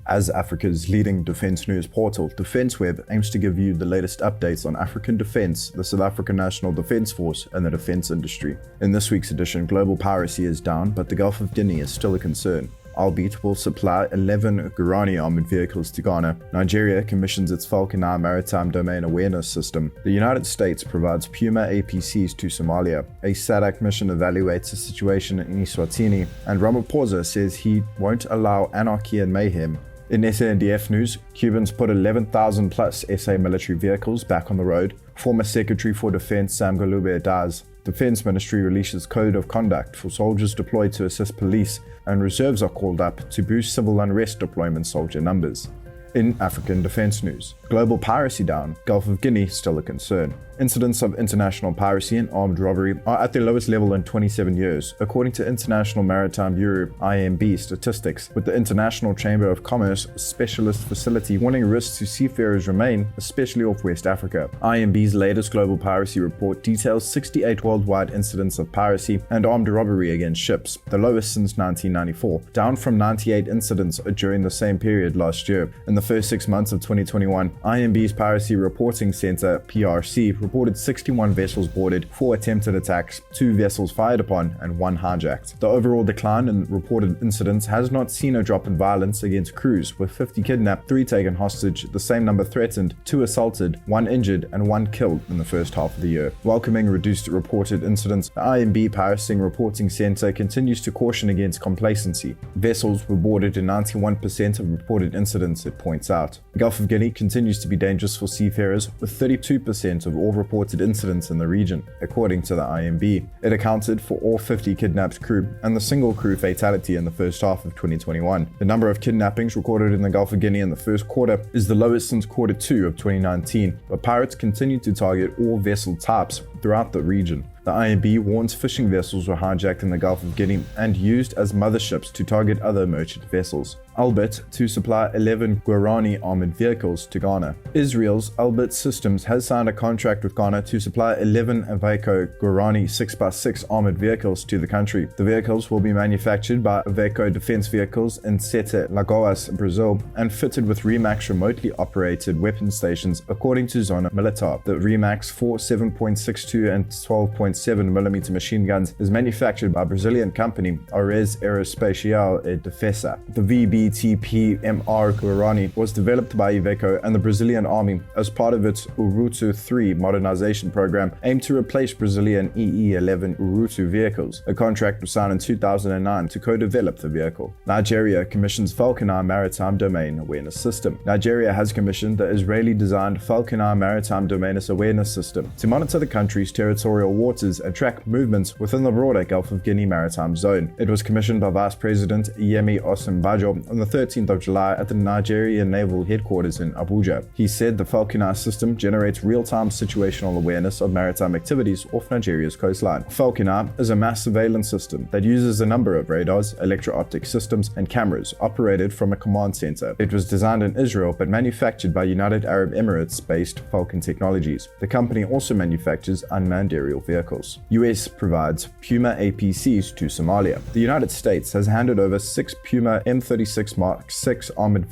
As Africa's leading defense news portal, DefenceWeb aims to give you the latest updates on African defense, the South African National Defense Force, and the defense industry. In this week's edition, global piracy is down, but the Gulf of Guinea is still a concern. Elbit will supply 11 Guarani armored vehicles to Ghana. Nigeria commissions its Falcon Eye maritime domain awareness system. The United States provides Puma APCs to Somalia. A SADC mission evaluates the situation in eSwatini. And Ramaphosa says he won't allow anarchy and mayhem. In SANDF news, Cubans put 11,000 plus SA military vehicles back on the road. Former Secretary for Defence Sam Gulube dies. Defense Ministry releases code of conduct for soldiers deployed to assist police, and reserves are called up to boost civil unrest deployment soldier numbers. In African defense news, global piracy down, Gulf of Guinea still a concern. Incidents of international piracy and armed robbery are at their lowest level in 27 years, according to International Maritime Bureau (IMB) statistics, with the International Chamber of Commerce specialist facility warning risks to seafarers remain, especially off West Africa. IMB's latest global piracy report details 68 worldwide incidents of piracy and armed robbery against ships, the lowest since 1994, down from 98 incidents during the same period last year. In the first 6 months of 2021, IMB's Piracy Reporting Center (PRC) reported 61 vessels boarded, 4 attempted attacks, 2 vessels fired upon, and 1 hijacked. The overall decline in reported incidents has not seen a drop in violence against crews, with 50 kidnapped, 3 taken hostage, the same number threatened, 2 assaulted, 1 injured, and 1 killed in the first half of the year. Welcoming reduced reported incidents, the IMB Piracy Reporting Center continues to caution against complacency. Vessels were boarded in 91% of reported incidents, it points out. The Gulf of Guinea continues to be dangerous for seafarers, with 32% of all reported incidents in the region, according to the IMB. It accounted for all 50 kidnapped crew and the single crew fatality in the first half of 2021. The number of kidnappings recorded in the Gulf of Guinea in the first quarter is the lowest since quarter 2 of 2019, but pirates continue to target all vessel types throughout the region. The IMB warns fishing vessels were hijacked in the Gulf of Guinea and used as motherships to target other merchant vessels. Elbit to supply 11 Guarani armored vehicles to Ghana. Israel's Elbit Systems has signed a contract with Ghana to supply 11 Iveco Guarani 6x6 armored vehicles to the country. The vehicles will be manufactured by Iveco Defense Vehicles in Sete Lagoas, Brazil, and fitted with Remax remotely operated weapon stations, according to Zona Militar. The Remax 4 7.62 and 12.7mm machine guns is manufactured by Brazilian company Ares Aeroespacial e Defesa. The VBTP-MR Guarani was developed by Iveco and the Brazilian Army as part of its Urutu 3 modernization program aimed to replace Brazilian EE-11 Urutu vehicles. A contract was signed in 2009 to co-develop the vehicle. Nigeria commissions Falcon Eye maritime domain awareness system. Nigeria has commissioned the Israeli-designed Falcon Eye maritime domain awareness system to monitor the country's territorial waters and track movements within the broader Gulf of Guinea maritime zone. It was commissioned by Vice President Yemi Osinbajo on the 13th of July at the Nigerian Naval Headquarters in Abuja. He said the Falcon Eye system generates real-time situational awareness of maritime activities off Nigeria's coastline. Falcon Eye is a mass surveillance system that uses a number of radars, electro-optic systems, and cameras operated from a command center. It was designed in Israel but manufactured by United Arab Emirates-based Falcon Technologies. The company also manufactures unmanned aerial vehicles. US provides Puma APCs to Somalia. The United States has handed over 6 Puma M36 Mark 6 armored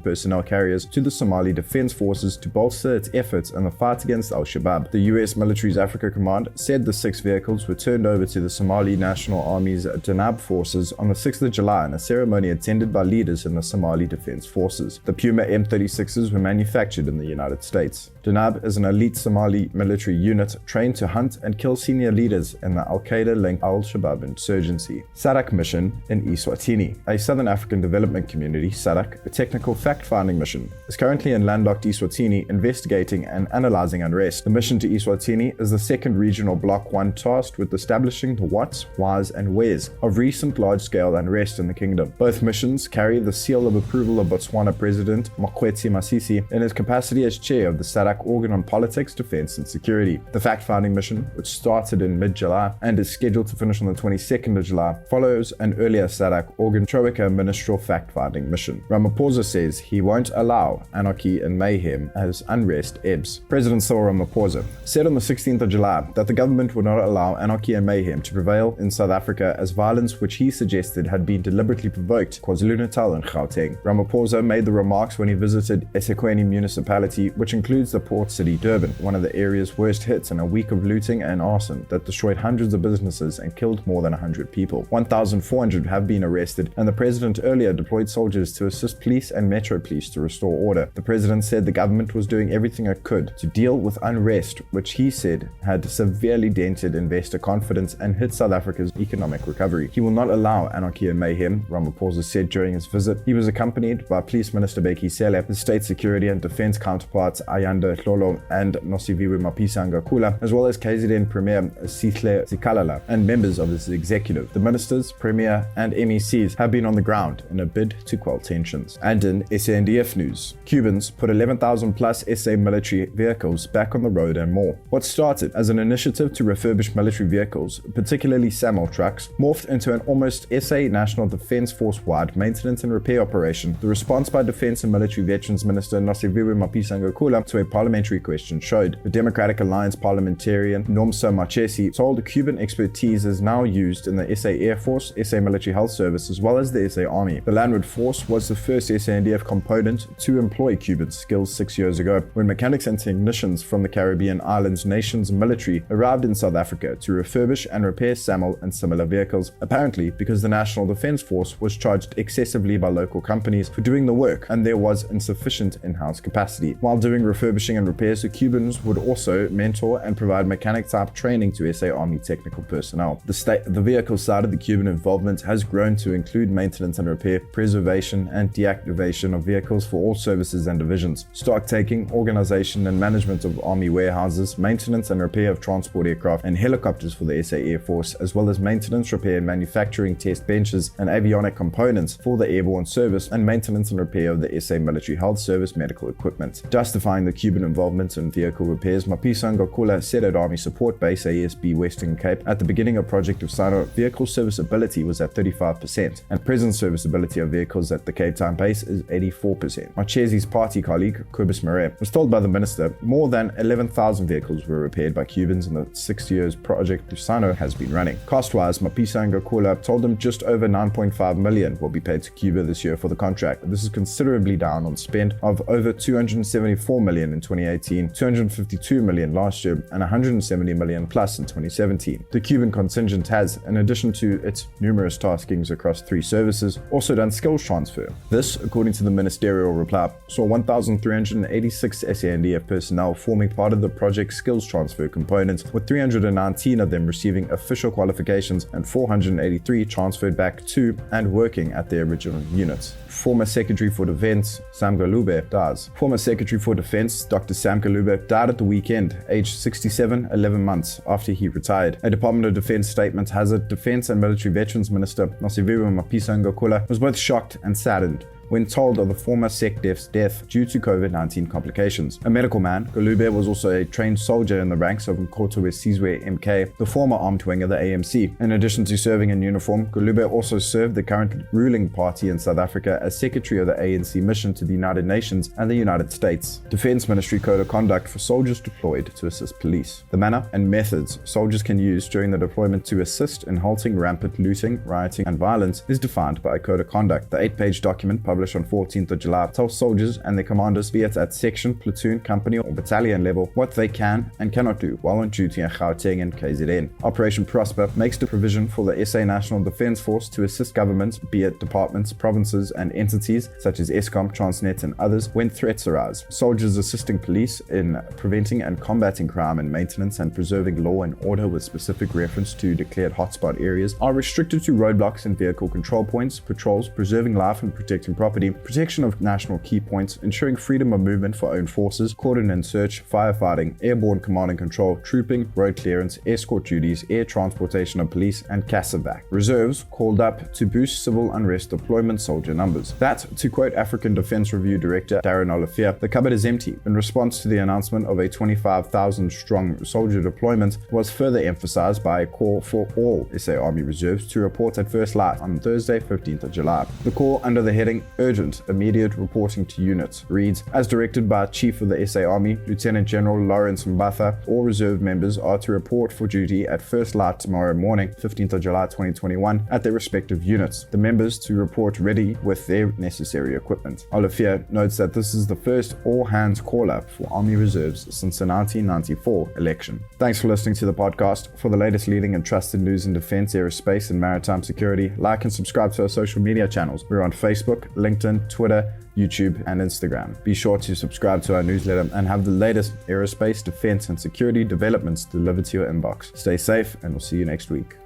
personnel carriers to the Somali Defense Forces to bolster its efforts in the fight against Al-Shabaab. The US military's Africa Command said the 6 vehicles were turned over to the Somali National Army's Danab forces on the 6th of July in a ceremony attended by leaders in the Somali Defense Forces. The Puma M36s were manufactured in the United States. Danab is an elite Somali military unit trained to hunt and kill senior leaders in the Al-Qaeda-linked Al-Shabaab insurgency. SADC mission in eSwatini. A Southern African Development Community, SADC, a technical fact-finding mission, is currently in landlocked eSwatini investigating and analyzing unrest. The mission to eSwatini is the second regional Block 1 tasked with establishing the whats, whys, and wheres of recent large-scale unrest in the kingdom. Both missions carry the seal of approval of Botswana President Mokgweetsi Masisi in his capacity as chair of the SADC organ on politics, defense, and security. The fact-finding mission, which started in mid-July and is scheduled to finish on the 22nd of July, follows an earlier SADC organ Troika Ministerial fact-finding mission. Ramaphosa says he won't allow anarchy and mayhem as unrest ebbs. President Cyril Ramaphosa said on the 16th of July that the government would not allow anarchy and mayhem to prevail in South Africa as violence which he suggested had been deliberately provoked KwaZulu-Natal and Gauteng. Ramaphosa made the remarks when he visited eSwatini municipality, which includes the port city Durban, one of the area's worst hits in a week of looting and arson that destroyed hundreds of businesses and killed more than 100 people. 1,400 have been arrested, and the president earlier deployed soldiers to assist police and metro police to restore order. The president said the government was doing everything it could to deal with unrest, which he said had severely dented investor confidence and hit South Africa's economic recovery. He will not allow anarchy and mayhem, Ramaphosa said during his visit. He was accompanied by Police Minister Bheki Cele, his State Security and Defence counterparts Ayanda Hlolo and Nosiviwe Mapisa-Ngakula, as well as KZN Premier Sihle Zikalala and members of his executive. The ministers, premier and MECs have been on the ground in a bid to quell tensions. And in SANDF news, Cubans put 11,000 plus SA military vehicles back on the road and more. What started as an initiative to refurbish military vehicles, particularly SAML trucks, morphed into an almost SA National Defence Force-wide maintenance and repair operation. The response by Defence and Military Veterans Minister Nosiviwe Mapisa-Ngakula to a parliamentary question showed. The Democratic Alliance parliamentarian Nomsa Machesi told Cuban expertise is now used in the SA Air Force, SA Military Health Service, as well as the SA Army. The landward force was the first SANDF component to employ Cuban skills 6 years ago, when mechanics and technicians from the Caribbean islands nation's military arrived in South Africa to refurbish and repair SAML and similar vehicles, apparently because the National Defence Force was charged excessively by local companies for doing the work and there was insufficient in-house capacity. While doing refurbishing and repairs, the Cubans would also mentor and provide mechanic-type training to SA Army technical personnel. The vehicle side of the Cuban involvement has grown to include maintenance and repair, preservation and deactivation of vehicles for all services and divisions, stock taking, organization and management of army warehouses, maintenance and repair of transport aircraft and helicopters for the SA Air Force, as well as maintenance, repair and manufacturing test benches and avionic components for the airborne service, and maintenance and repair of the SA Military Health Service medical equipment. Justifying the Cuban involvement in vehicle repairs, Mapisa-Ngakula said at Army Support Base ASB Western Cape at the beginning of Project Usano, vehicle serviceability was at 35% and present serviceability of vehicles at the Cape Town base is 84%. Machesi's party colleague, Cobus Murray, was told by the minister more than 11,000 vehicles were repaired by Cubans in the 6 years Project Usano has been running. Cost-wise, Mapisa-Ngakula told him just over 9.5 million will be paid to Cuba this year for the contract. This is considerably down on spend of over 274 million in 2018, 252 million last year, and 170 million plus in 2017. The Cuban contingent has, in addition to its numerous taskings across 3 services, also done skills transfer. This, according to the ministerial reply, saw 1,386 SANDF personnel forming part of the project skills transfer component, with 319 of them receiving official qualifications and 483 transferred back to and working at their original units. Former Secretary for Defence Sam Gulube dies. Former Secretary for Defence Dr. Sam Gulube died at the weekend, aged 67, 11 months after he retired. A Department of Defence statement has it Defence and Military Veterans Minister Nosiviwe Mapisa-Ngakula was both shocked and saddened when told of the former SecDef's death due to COVID-19 complications. A medical man, Gulube was also a trained soldier in the ranks of Mkoto Wesizwe MK, the former armed wing of the AMC. In addition to serving in uniform, Gulube also served the current ruling party in South Africa as Secretary of the ANC mission to the United Nations and the United States. Defence Ministry Code of Conduct for soldiers deployed to assist police. The manner and methods soldiers can use during the deployment to assist in halting rampant looting, rioting and violence is defined by a code of conduct. The 8-page document published on 14th of July tells soldiers and their commanders, be it at section, platoon, company or battalion level, what they can and cannot do while on duty in Gauteng and KZN. Operation Prosper makes the provision for the SA National Defence Force to assist governments, be it departments, provinces and entities such as Eskom, Transnet and others when threats arise. Soldiers assisting police in preventing and combating crime and maintenance and preserving law and order with specific reference to declared hotspot areas are restricted to roadblocks and vehicle control points, patrols, preserving life and protecting property, property, protection of national key points, ensuring freedom of movement for own forces, cordon and search, firefighting, airborne command and control, trooping, road clearance, escort duties, air transportation of police, and CASEVAC. Reserves called up to boost civil unrest deployment soldier numbers. That, to quote African Defence Review Director Darren Olafia, the cupboard is empty. In response to the announcement of a 25,000-strong soldier deployment was further emphasized by a call for all SA Army reserves to report at first light on Thursday, 15th of July. The call under the heading Urgent Immediate Reporting to Units reads, as directed by Chief of the SA Army, Lieutenant General Lawrence Mbatha, all reserve members are to report for duty at first light tomorrow morning, 15th of July 2021, at their respective units. The members to report ready with their necessary equipment. Olafia notes that this is the first all-hands call-up for Army reserves since the 1994 election. Thanks for listening to the podcast. For the latest leading and trusted news in defense, aerospace, and maritime security, like and subscribe to our social media channels. We're on Facebook, LinkedIn, Twitter, YouTube, and Instagram. Be sure to subscribe to our newsletter and have the latest aerospace, defense, and security developments delivered to your inbox. Stay safe, and we'll see you next week.